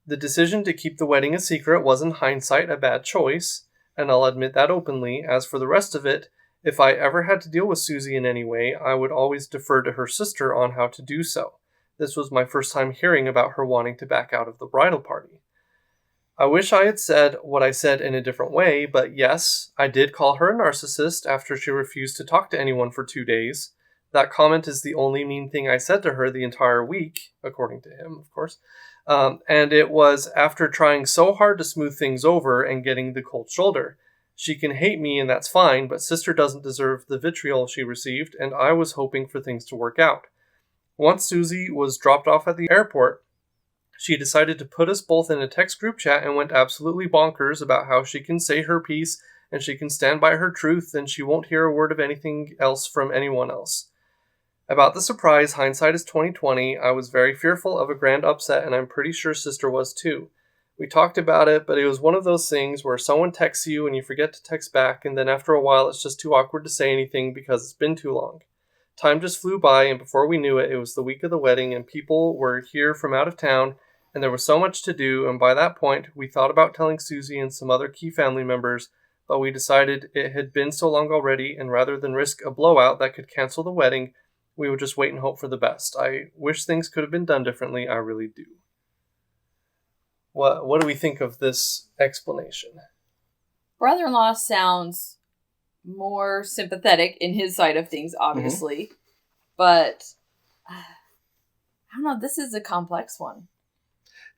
The decision to keep the wedding a secret was in hindsight a bad choice, and I'll admit that openly. As for the rest of it, if I ever had to deal with Susie in any way, I would always defer to her sister on how to do so. This was my first time hearing about her wanting to back out of the bridal party. I wish I had said what I said in a different way, but yes, I did call her a narcissist after she refused to talk to anyone for 2 days. That comment is the only mean thing I said to her the entire week, according to him, of course. And it was after trying so hard to smooth things over and getting the cold shoulder. She can hate me and that's fine, but sister doesn't deserve the vitriol she received, and I was hoping for things to work out. Once Susie was dropped off at the airport, she decided to put us both in a text group chat and went absolutely bonkers about how she can say her piece and she can stand by her truth and she won't hear a word of anything else from anyone else. About the surprise, hindsight is 20/20. I was very fearful of a grand upset, and I'm pretty sure sister was too. We talked about it, but it was one of those things where someone texts you and you forget to text back, and then after a while it's just too awkward to say anything because it's been too long. Time just flew by, and before we knew it, it was the week of the wedding, and people were here from out of town, and there was so much to do, and by that point, we thought about telling Susie and some other key family members, but we decided it had been so long already, and rather than risk a blowout that could cancel the wedding, we would just wait and hope for the best. I wish things could have been done differently, I really do. What do we think of this explanation? Brother-in-law sounds more sympathetic in his side of things, obviously. But, I don't know, this is a complex one.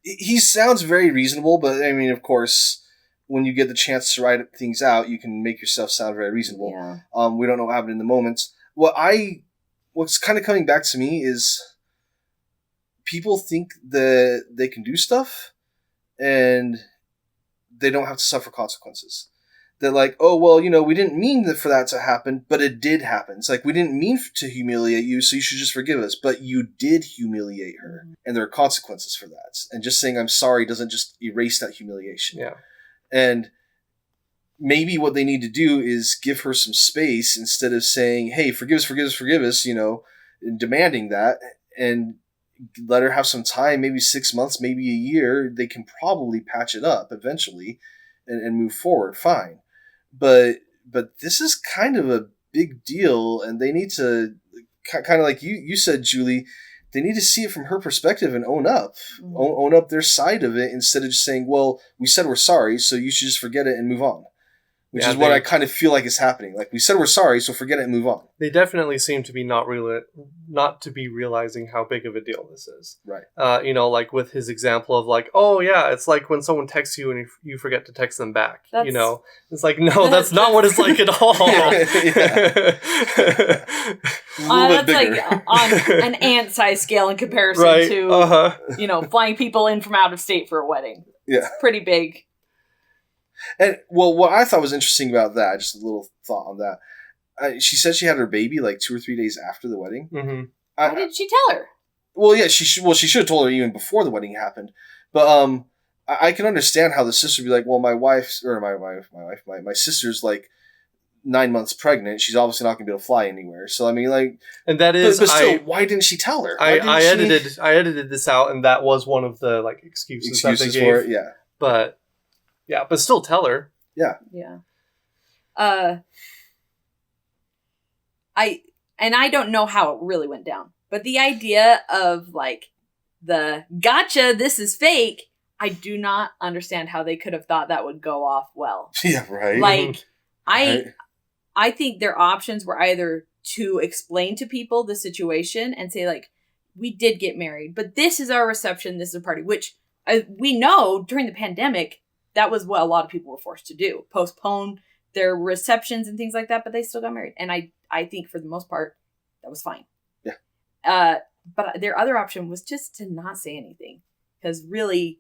He sounds very reasonable, but I mean, of course, when you get the chance to write things out, you can make yourself sound very reasonable. Yeah. We don't know what happened in the moment. What's kind of coming back to me is people think that they can do stuff and they don't have to suffer consequences. They're like, oh, well, we didn't mean for that to happen, but it did happen. It's like, we didn't mean to humiliate you, so you should just forgive us. But you did humiliate her, and there are consequences for that. And just saying I'm sorry doesn't just erase that humiliation. Yeah. And maybe what they need to do is give her some space instead of saying, hey, forgive us, and demanding that, and let her have some time, maybe 6 months, maybe a year. They can probably patch it up eventually and move forward fine. But this is kind of a big deal, and they need to, kind of like you said, Julie, they need to see it from her perspective and own up. Mm-hmm. Own up their side of it instead of just saying, well, we said we're sorry, so you should just forget it and move on. Which is what I kind of feel like is happening. Like, we said we're sorry, so forget it and move on. They definitely seem to be not to be realizing how big of a deal this is. Right. Like with his example of like, oh yeah, it's like when someone texts you and you forget to text them back. It's like, no, that's not what it's like at all. That's like on an ant-size scale in comparison to, flying people in from out of state for a wedding. Yeah. It's pretty big. And, well, what I thought was interesting about that, just a little thought on that, she said she had her baby like 2 or 3 days after the wedding. Mm-hmm. Why did she tell her? Well, yeah, she should have told her even before the wedding happened. But I can understand how the sister would be like, well, my sister's like 9 months pregnant. She's obviously not going to be able to fly anywhere. So, I mean, like... And that is... But still, why didn't she tell her? I edited this out, and that was one of the, like, excuses that they gave. For it, yeah. But still tell her. Yeah. Yeah. I don't know how it really went down, but the idea of like the gotcha, this is fake, I do not understand how they could have thought that would go off well. Yeah, right. Like, I think their options were either to explain to people the situation and say like, we did get married, but this is our reception, this is a party, which we know during the pandemic, that was what a lot of people were forced to do. Postpone their receptions and things like that, but they still got married. And I think for the most part, that was fine. Yeah. But their other option was just to not say anything. Because really,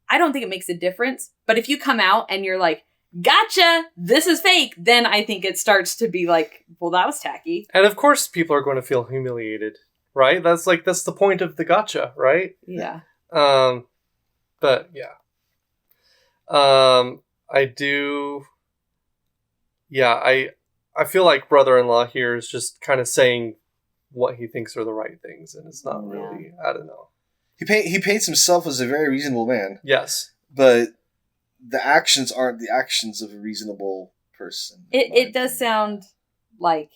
I don't think it makes a difference. But if you come out and you're like, gotcha, this is fake, then I think it starts to be like, well, that was tacky. And of course people are going to feel humiliated, right? That's the point of the gotcha, right? Yeah. But yeah. I do. Yeah, I feel like brother-in-law here is just kind of saying what he thinks are the right things, and it's not really. I don't know. He paints himself as a very reasonable man. Yes, but the actions aren't the actions of a reasonable person. It does sound like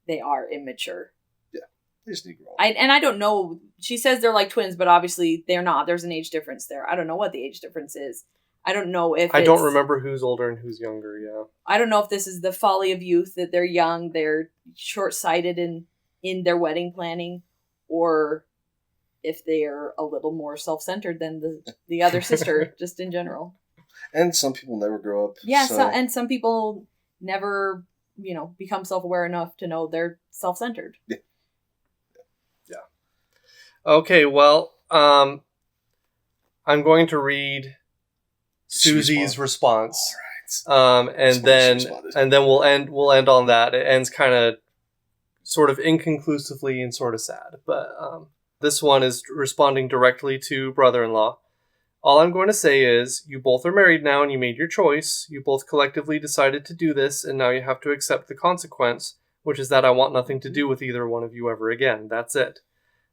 they are immature. Yeah, they just need to grow up. I don't know. She says they're like twins, but obviously they're not. There's an age difference there. I don't know what the age difference is. I don't know if I don't remember who's older and who's younger, yeah. I don't know if this is the folly of youth, that they're young, they're short-sighted in their wedding planning, or if they are a little more self-centered than the other sister, just in general. And some people never grow up. Yeah, and some people never, become self-aware enough to know they're self-centered. Yeah. Okay, well, I'm going to read Susie's response. All right. And then we'll end on that. It ends kind of sort of inconclusively and sort of sad. But this one is responding directly to brother-in-law. All I'm going to say is, you both are married now and you made your choice. You both collectively decided to do this, and now you have to accept the consequence, which is that I want nothing to do with either one of you ever again. That's it.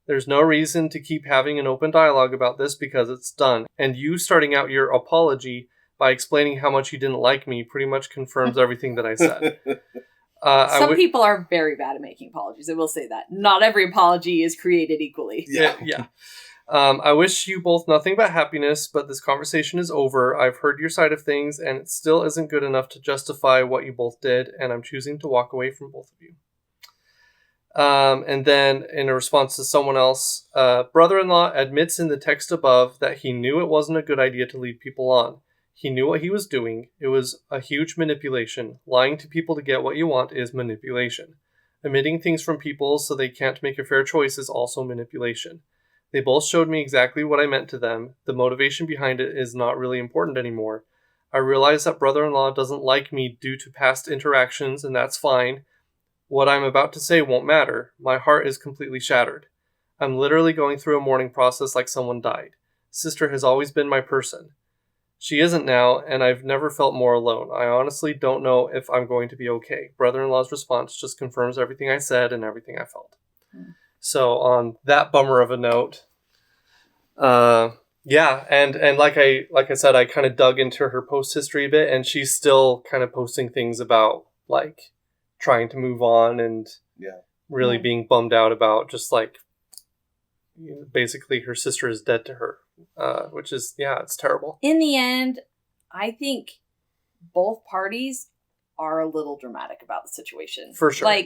There's no reason to keep having an open dialogue about this because it's done. And you starting out your apology by explaining how much you didn't like me pretty much confirms everything that I said. Some people are very bad at making apologies. I will say that. Not every apology is created equally. Yeah. I wish you both nothing but happiness, but this conversation is over. I've heard your side of things, and it still isn't good enough to justify what you both did, and I'm choosing to walk away from both of you. And then, in a response to someone else, brother-in-law admits in the text above that he knew it wasn't a good idea to lead people on. He knew what he was doing. It was a huge manipulation. Lying to people to get what you want is manipulation. Omitting things from people so they can't make a fair choice is also manipulation. They both showed me exactly what I meant to them. The motivation behind it is not really important anymore. I realize that brother-in-law doesn't like me due to past interactions, and that's fine. What I'm about to say won't matter. My heart is completely shattered. I'm literally going through a mourning process like someone died. Sister has always been my person. She isn't now, and I've never felt more alone. I honestly don't know if I'm going to be okay. Brother-in-law's response just confirms everything I said and everything I felt. So on that bummer of a note, yeah, and like I said, I kind of dug into her post history a bit, and she's still kind of posting things about like trying to move on and really being bummed out about just like basically her sister is dead to her, which is it's terrible. In the end, I think both parties are a little dramatic about the situation. For sure. Like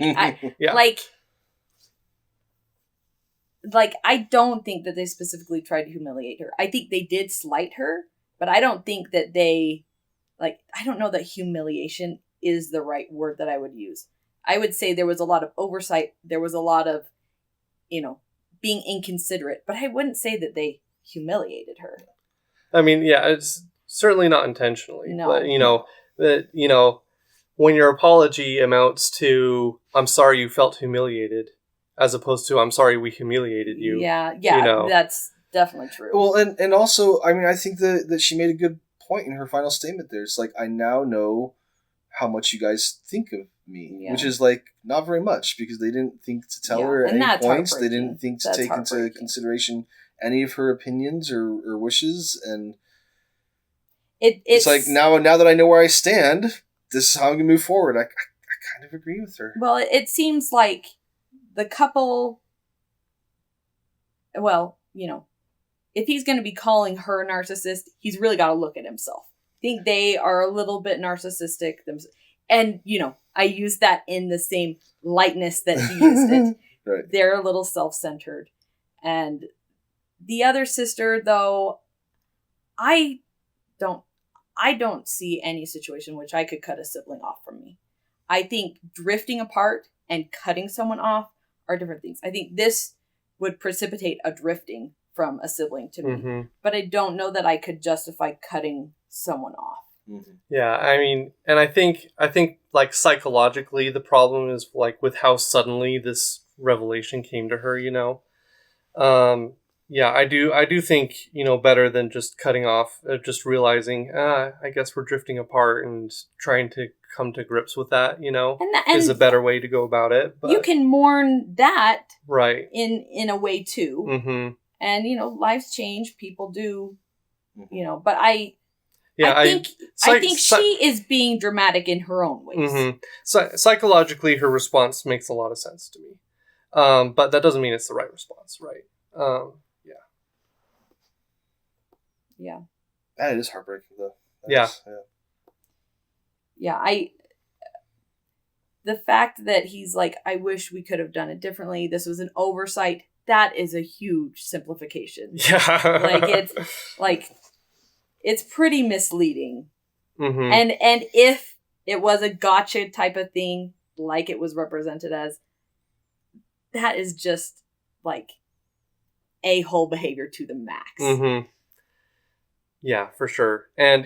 I don't think that they specifically tried to humiliate her. I think they did slight her, but I don't think that they I don't know that humiliation is the right word that I would use. I would say there was a lot of oversight. There was a lot of, being inconsiderate, but I wouldn't say that they humiliated her. I mean, it's certainly not intentionally. No. But, when your apology amounts to, I'm sorry you felt humiliated, as opposed to, I'm sorry we humiliated you. Yeah, that's definitely true. Well, and also, I mean, I think that she made a good point in her final statement there. It's like, I now know how much you guys think of me, which is like not very much because they didn't think to tell her at any points. They didn't think to take into consideration any of her opinions or wishes, and it's like now that I know where I stand, this is how I'm gonna move forward. I kind of agree with her. Well, it seems like the couple. Well, if he's going to be calling her a narcissist, he's really got to look at himself. I think they are a little bit narcissistic themselves. And, I use that in the same lightness that he used it. Right. They're a little self-centered. And the other sister, though, I don't see any situation in which I could cut a sibling off from me. I think drifting apart and cutting someone off are different things. I think this would precipitate a drifting from a sibling to me. Mm-hmm. But I don't know that I could justify cutting someone off. Mm-hmm. Yeah, I mean, and I think like psychologically the problem is like with how suddenly this revelation came to her, I do think, better than just cutting off, just realizing, I guess we're drifting apart and trying to come to grips with that, is a better way to go about it. But you can mourn that right in a way too. Mm-hmm. And, lives change, people do, Mm-hmm. but I think she is being dramatic in her own ways. Mm-hmm. Psychologically, her response makes a lot of sense to me. But that doesn't mean it's the right response, right? Yeah. That is heartbreaking, though. The fact that he's like, I wish we could have done it differently. This was an oversight. That is a huge simplification. Yeah. It's pretty misleading. Mm-hmm. And if it was a gotcha type of thing, like it was represented as, that is just like a-hole behavior to the max. Mm-hmm. Yeah, for sure. And,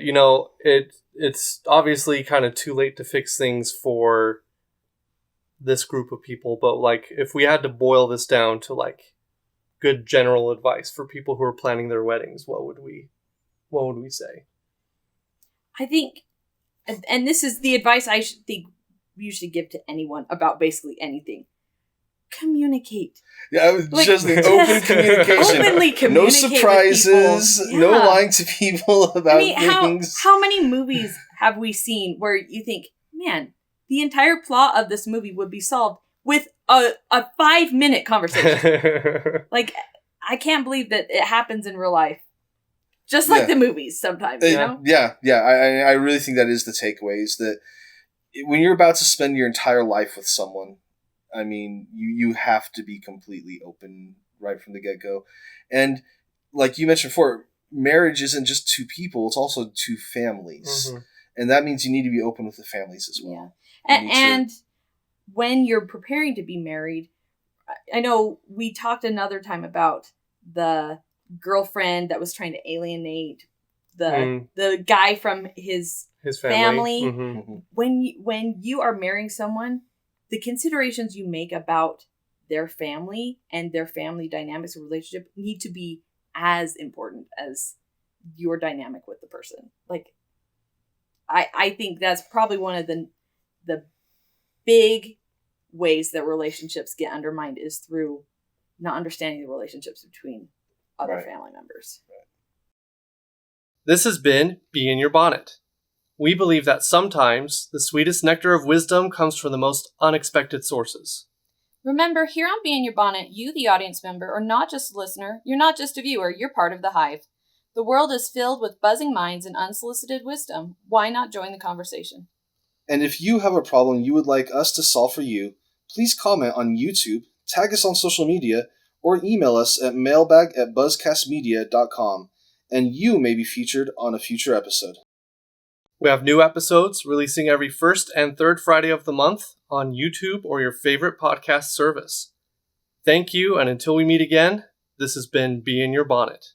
it's obviously kind of too late to fix things for this group of people. But, like, if we had to boil this down to, like, good general advice for people who are planning their weddings, what would we say? I think, and this is the advice think you should give to anyone about basically anything. communicate. Yeah, Like, just just open communication. Openly communicate No with surprises. people. No Yeah. lying to people about I mean, things. how many movies have we seen where you think, man, the entire plot of this movie would be solved with a 5-minute conversation? Like, I can't believe that it happens in real life. Just like the movies sometimes, you know? Yeah. I really think that is the takeaway, is that when you're about to spend your entire life with someone, I mean, you have to be completely open right from the get-go. And like you mentioned before, marriage isn't just two people, it's also two families. Mm-hmm. And that means you need to be open with the families as well. Yeah. And when you're preparing to be married, I know we talked another time about the girlfriend that was trying to alienate the guy from his family. Mm-hmm. When you are marrying someone, the considerations you make about their family and their family dynamics or relationship need to be as important as your dynamic with the person. Like, I think that's probably one of the big ways that relationships get undermined is through not understanding the relationships between other family members. Right. This has been Be in Your Bonnet. We believe that sometimes the sweetest nectar of wisdom comes from the most unexpected sources. Remember, here on Be in Your Bonnet, you, the audience member, are not just a listener, you're not just a viewer, you're part of the hive. The world is filled with buzzing minds and unsolicited wisdom. Why not join the conversation? And if you have a problem you would like us to solve for you, please comment on YouTube, tag us on social media, or email us at mailbag@buzzcastmedia.com, and you may be featured on a future episode. We have new episodes releasing every first and third Friday of the month on YouTube or your favorite podcast service. Thank you, and until we meet again, this has been Be in Your Bonnet.